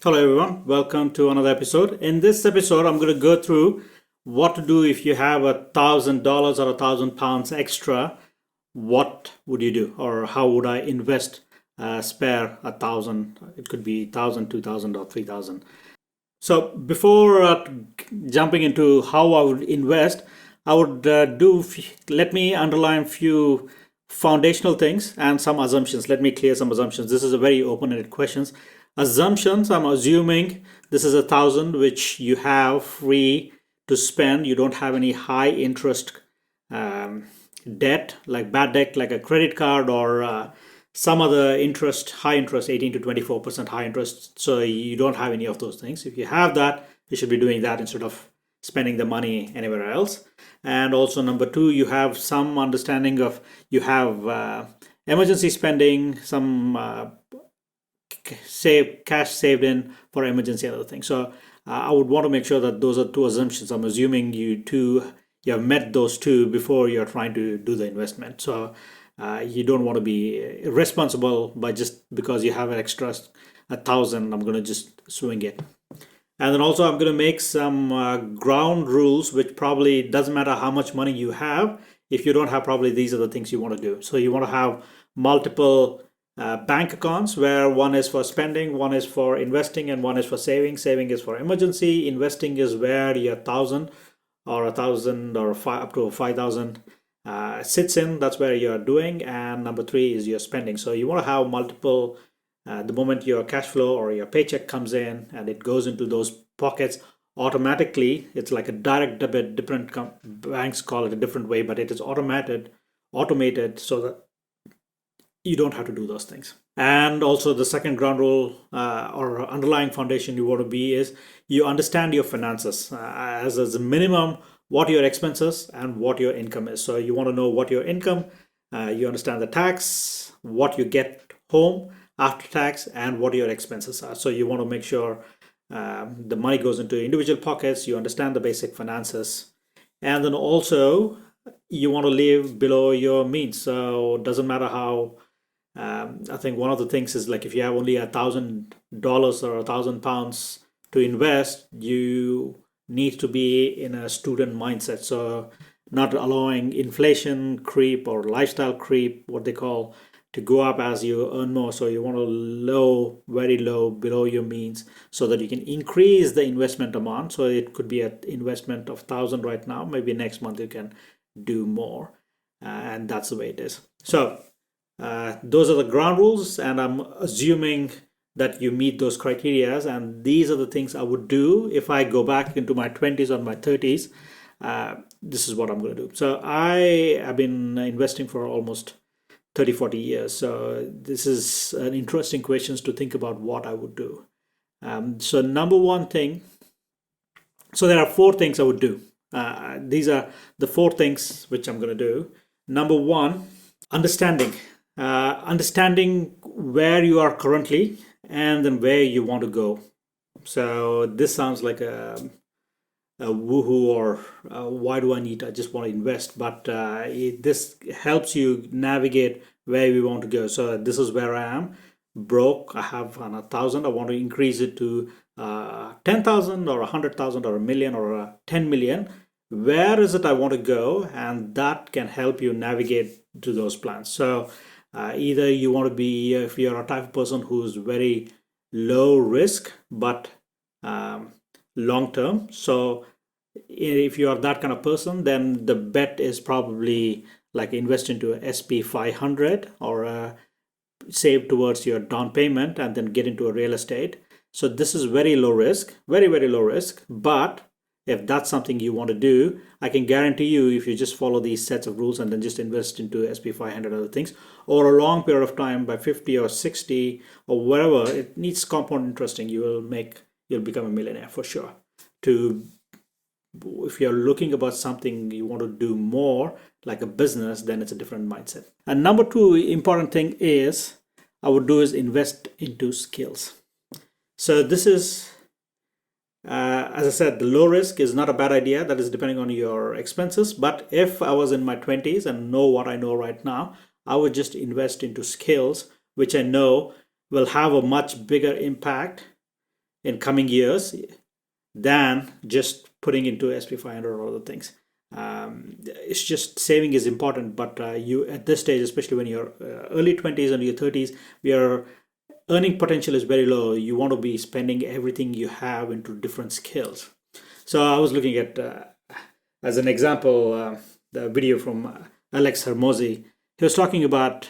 Hello, everyone. Welcome to another episode. In this episode, I'm going to go through what to do if you have $1,000 or £1,000 extra. What would you do, or how would I invest? Spare 1,000. It could be 1,000, 2,000, or 3,000. So before jumping into how I would invest, I would let me underline few foundational things and some assumptions. Let me clear some assumptions. This is a very open-ended questions. Assumptions, I'm assuming this is 1,000 which you have free to spend. You don't have any high interest um, debt, like bad debt, like a credit card or some other interest, high interest, 18 to 24% high interest. So you don't have any of those things. If you have that, you should be doing that instead of spending the money anywhere else. And also, number two, you have some understanding of you have emergency spending, some cash saved in for emergency and other things. So I would want to make sure that those are two assumptions. I'm assuming you have met those two before you're trying to do the investment. So you don't want to be irresponsible by just because you have an extra 1,000. I'm going to just swing it. And then also I'm going to make some ground rules, which probably doesn't matter how much money you have. If you don't have, probably these are the things you want to do. So you want to have multiple bank accounts where one is for spending, one is for investing, and one is for saving. Saving is for emergency. Investing is where your 1,000 or 1,000 or up to 5,000 sits in. That's where you're doing. And number three is your spending. So you want to have multiple. The moment your cash flow or your paycheck comes in and it goes into those pockets automatically, it's like a direct debit. Different banks call it a different way, but it is automated so that you don't have to do those things. And also, the second ground rule or underlying foundation you want to be is you understand your finances as a minimum, what your expenses and what your income is. So you want to know what your income, you understand the tax, what you get home after tax, and what your expenses are. So you want to make sure the money goes into individual pockets. You understand the basic finances, and then also you want to live below your means. So it doesn't matter how. I think one of the things is like if you have only $1,000 or £1,000 to invest, you need to be in a student mindset. So not allowing inflation creep or lifestyle creep, what they call, to go up as you earn more. So you want to very low, below your means, so that you can increase the investment amount. So it could be an investment of 1,000 right now. Maybe next month you can do more, and that's the way it is. So those are the ground rules, and I'm assuming that you meet those criterias. And these are the things I would do if I go back into my 20s or my 30s. This is what I'm going to do. So I have been investing for almost 30, 40 years. So this is an interesting questions to think about what I would do. So number one thing, so there are four things I would do. These are the four things which I'm going to do. Number one, understanding where you are currently and then where you want to go. So this sounds like a woohoo or why do I just want to invest, but this helps you navigate where we want to go. So this is where I am, broke. I have 1,000. I want to increase it to 10,000 or 100,000 or a million or 10 million. Where is it I want to go? And that can help you navigate to those plans. So either you want to be, if you're a type of person who's very low risk but long term. So if you are that kind of person, then the bet is probably like invest into a SP 500 or save towards your down payment and then get into a real estate. So this is very low risk, very, very low risk. But if that's something you want to do, I can guarantee you, if you just follow these sets of rules and then just invest into SP 500 other things over a long period of time, by 50 or 60 or whatever, it needs compound interesting. You'll become a millionaire for sure. If you're looking about something you want to do more like a business, then it's a different mindset. And number two important thing is I would do is invest into skills. So this is as I said, the low risk is not a bad idea. That is depending on your expenses. But if I was in my 20s and know what I know right now, I would just invest into skills which I know will have a much bigger impact in coming years than just putting into SP 500 or other things. It's just saving is important, but you at this stage, especially when you're early 20s and your 30s, your earning potential is very low. You want to be spending everything you have into different skills. So I was looking at, as an example, the video from Alex Hermosi. He was talking about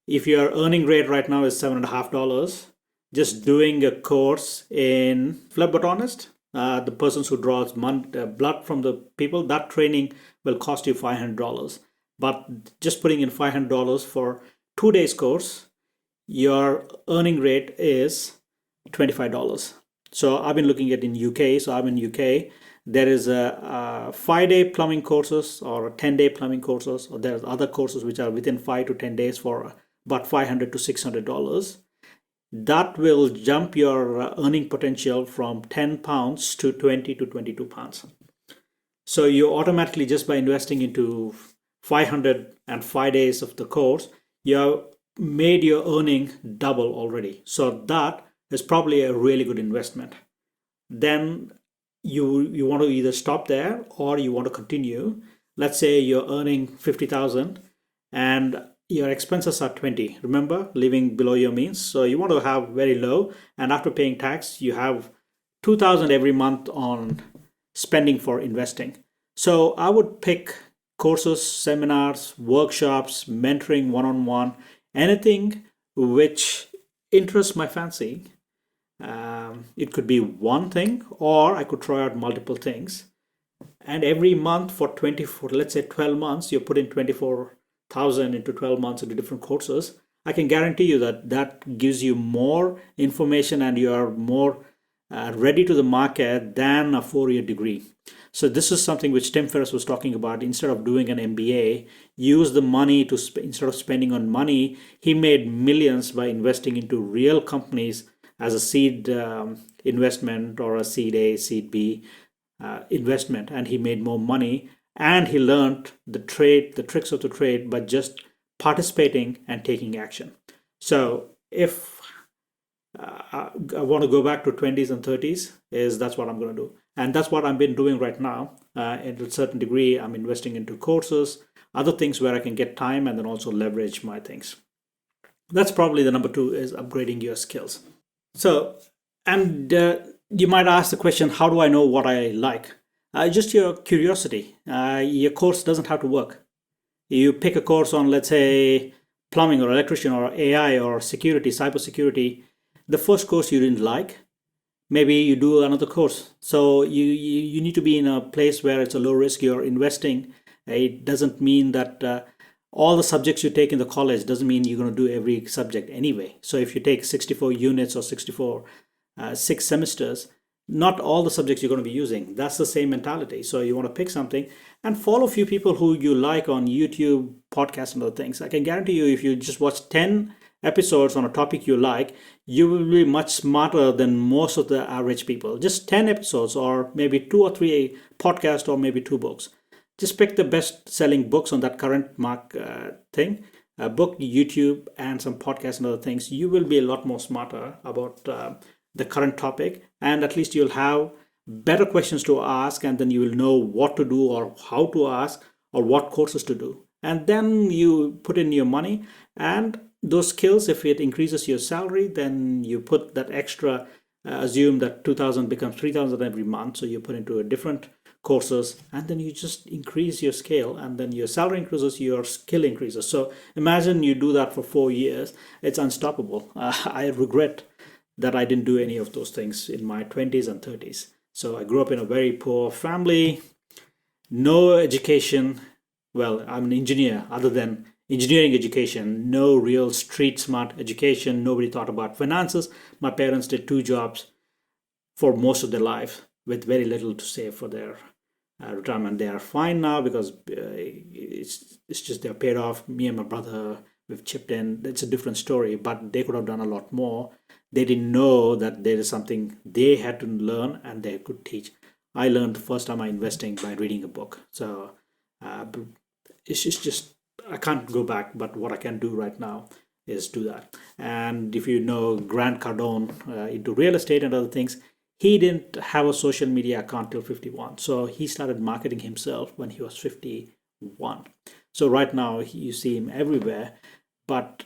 if your earning rate right now is $7.50, just doing a course in phlebotomist, the persons who draws blood from the people, that training will cost you $500. But just putting in $500 for 2 days course, your earning rate is $25. So I've been looking at in UK. So I'm in UK. There is a 5-day plumbing courses or a 10-day plumbing courses, or there's other courses which are within 5 to 10 days for about $500 to $600. That will jump your earning potential from £10 to 20 to £22. So you automatically, just by investing into 505 days of the course, you have made your earning double already. So that is probably a really good investment. Then you want to either stop there or you want to continue. Let's say you're earning 50,000 and your expenses are 20. Remember, living below your means. So you want to have very low, and after paying tax, you have 2,000 every month on spending for investing. So I would pick courses, seminars, workshops, mentoring one-on-one, anything which interests my fancy. It could be one thing, or I could try out multiple things. And every month for 24, let's say 12 months, you put in 24,000 into 12 months into different courses. I can guarantee you that that gives you more information and you are more ready to the market than a 4-year degree. So this is something which Tim Ferriss was talking about. Instead of doing an MBA, use the money to instead of spending on money, he made millions by investing into real companies as a seed investment or a seed A, seed B investment, and he made more money. And he learned the tricks of the trade by just participating and taking action. So if I want to go back to 20s and 30s, that's what I'm going to do. And that's what I've been doing right now. In a certain degree, I'm investing into courses, other things where I can get time and then also leverage my things. That's probably the number 2 is upgrading your skills. So, and you might ask the question, how do I know what I like? Just your curiosity. Your course doesn't have to work. You pick a course on, let's say, plumbing or electrician or AI or security, cybersecurity. The first course you didn't like, maybe you do another course. So you need to be in a place where it's a low risk. You're investing. It doesn't mean that all the subjects you take in the college doesn't mean you're going to do every subject anyway. So if you take 64 units or 6 semesters, not all the subjects you're going to be using. That's the same mentality. So you want to pick something and follow a few people who you like on YouTube, podcasts, and other things. I can guarantee you, if you just watch 10 episodes on a topic you like, you will be much smarter than most of the average people. Just 10 episodes, or maybe 2 or 3 podcasts, or maybe 2 books. Just pick the best selling books on that current thing, a book, YouTube, and some podcasts and other things. You will be a lot more smarter about the current topic, and at least you'll have better questions to ask, and then you will know what to do or how to ask or what courses to do. And then you put in your money and those skills. If it increases your salary, then you put that extra, assume that 2,000 becomes 3,000 every month. So you put into a different courses, and then you just increase your scale, and then your salary increases, your skill increases. So imagine you do that for 4 years. It's unstoppable. I regret that I didn't do any of those things in my 20s and 30s. So I grew up in a very poor family, no education. Well, I'm an engineer. Other than engineering education, no real street smart education. Nobody thought about finances. My parents did 2 jobs for most of their life with very little to save for their retirement. They are fine now because it's just they're paid off. Me and my brother, we've chipped in. It's a different story, but they could have done a lot more. They didn't know that there is something they had to learn and they could teach. I learned the first time I investing by reading a book. So it's just I can't go back, but what I can do right now is do that. And if you know Grant Cardone into real estate and other things, he didn't have a social media account till 51. So he started marketing himself when he was 51. So right now you see him everywhere, but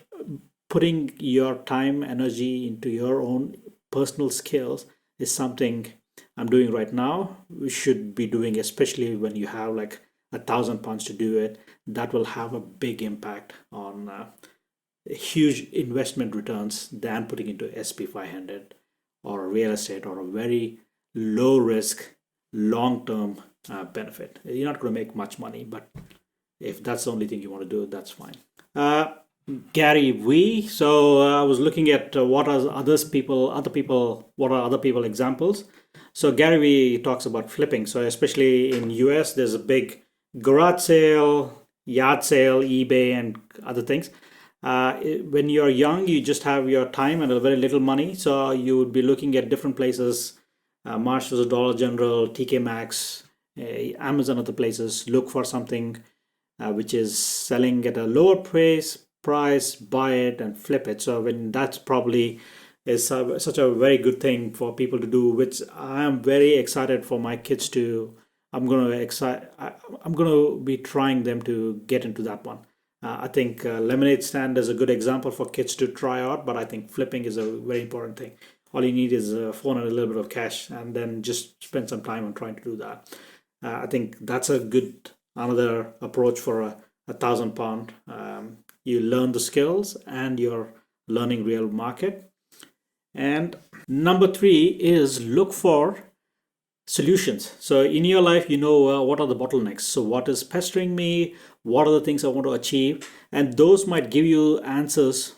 putting your time, energy into your own personal skills is something I'm doing right now. We should be doing, especially when you have like £1,000 to do it. That will have a big impact on huge investment returns than putting into SP 500 or real estate or a very low risk, long term benefit. You're not going to make much money, but if that's the only thing you want to do, that's fine. Gary Vee. So I was looking at what are what are other people examples. So Gary Vee talks about flipping. So especially in US, there's a big garage sale, yard sale, eBay, and other things. When you're young, you just have your time and a very little money. So you would be looking at different places, Marshalls, Dollar General, TK Maxx, Amazon, other places. Look for something which is selling at a lower price, buy it and flip it. So when that's probably is such a very good thing for people to do, which I am very excited for my kids to. I'm gonna be trying them to get into that one. I think lemonade stand is a good example for kids to try out, but I think flipping is a very important thing. All you need is a phone and a little bit of cash, and then just spend some time on trying to do that. I think that's a good another approach for a £1,000. You learn the skills and you're learning real market. And number 3 is look for solutions. So in your life, you know what are the bottlenecks. So what is pestering me? What are the things I want to achieve? And those might give you answers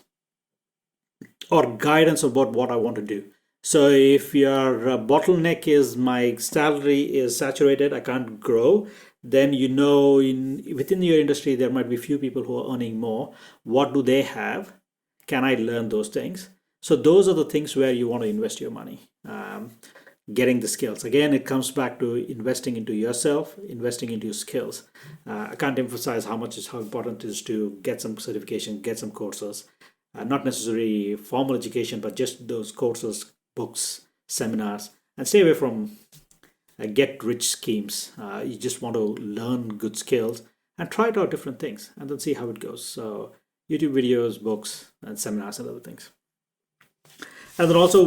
or guidance about what I want to do. So if your bottleneck is my salary is saturated, I can't grow, then you know within your industry there might be few people who are earning more. What do they have? Can I learn those things? So those are the things where you want to invest your money. Getting the skills. Again, it comes back to investing into yourself, investing into your skills. I can't emphasize how important it is to get some certification, get some courses. Not necessarily formal education, but just those courses, books, seminars, and stay away from get rich schemes. You just want to learn good skills and try out different things and then see how it goes. So YouTube videos, books, and seminars and other things. And then also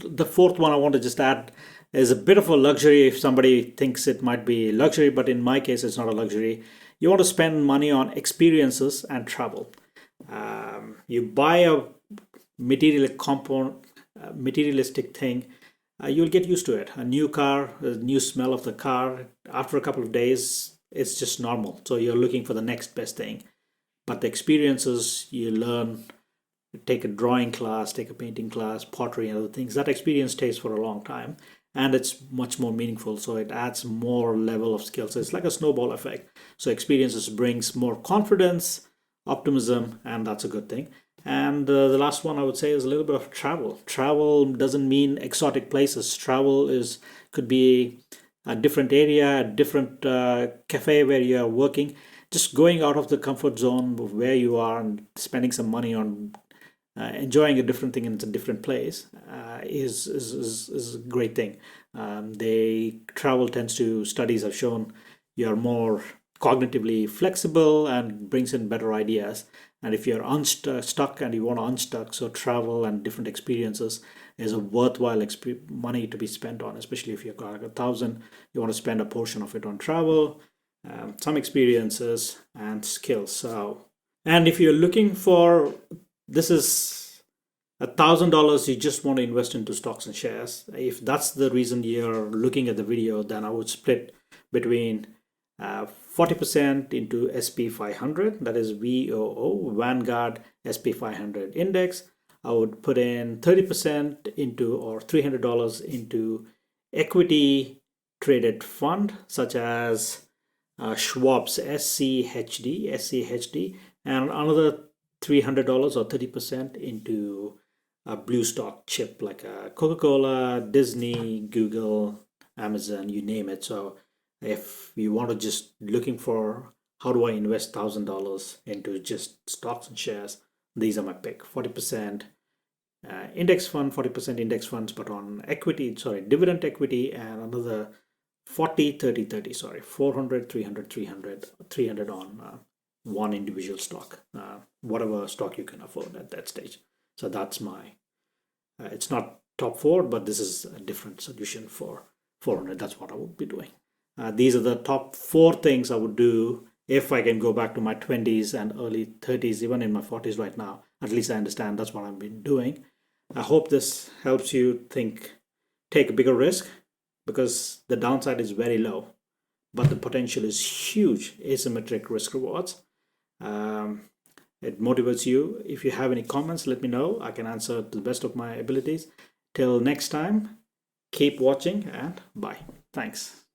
the fourth one I want to just add is a bit of a luxury if somebody thinks it might be luxury, but in my case, it's not a luxury. You want to spend money on experiences and travel. You buy a materialistic thing, you'll get used to it. A new car, a new smell of the car, after a couple of days, it's just normal. So you're looking for the next best thing. But the experiences you learn, take a drawing class, take a painting class, pottery and other things, that experience stays for a long time and it's much more meaningful. So it adds more level of skills. So it's like a snowball effect. So experiences brings more confidence, optimism, and that's a good thing. And the last one I would say is a little bit of travel. Travel doesn't mean exotic places. Travel could be a different area, a different cafe where you are working. Just going out of the comfort zone of where you are and spending some money on enjoying a different thing in a different place is a great thing. Studies have shown you're more cognitively flexible and brings in better ideas. And if you're unstuck and you want to unstuck, so travel and different experiences is a worthwhile money to be spent on, especially if you've got like 1,000, you want to spend a portion of it on travel, some experiences and skills. So, and if you're looking for, this is $1,000 you just want to invest into stocks and shares. If that's the reason you're looking at the video, then I would split between 40% into SP 500, that is VOO, Vanguard SP 500 Index. I would put in 30% into, or $300 into equity traded fund, such as Schwab's SCHD, and another $300 or 30% into a blue stock chip like Coca-Cola, Disney, Google, Amazon, you name it. So if you want to just looking for how do I invest $1,000 into just stocks and shares, these are my pick. 40% index fund, 40% index funds, but on equity, sorry, dividend equity, and another 40, 30, 30, sorry, 400, 300, 300, 300 on one individual stock, whatever stock you can afford at that stage. So that's my, it's not top four, but this is a different solution for 400. That's what I would be doing. These are the top four things I would do if I can go back to my 20s and early 30s, even in my 40s right now. At least I understand that's what I've been doing. I hope this helps you take a bigger risk, because the downside is very low, but the potential is huge. Asymmetric risk rewards. It motivates you. If you have any comments, let me know. I can answer to the best of my abilities. Till next time, keep watching and bye. Thanks.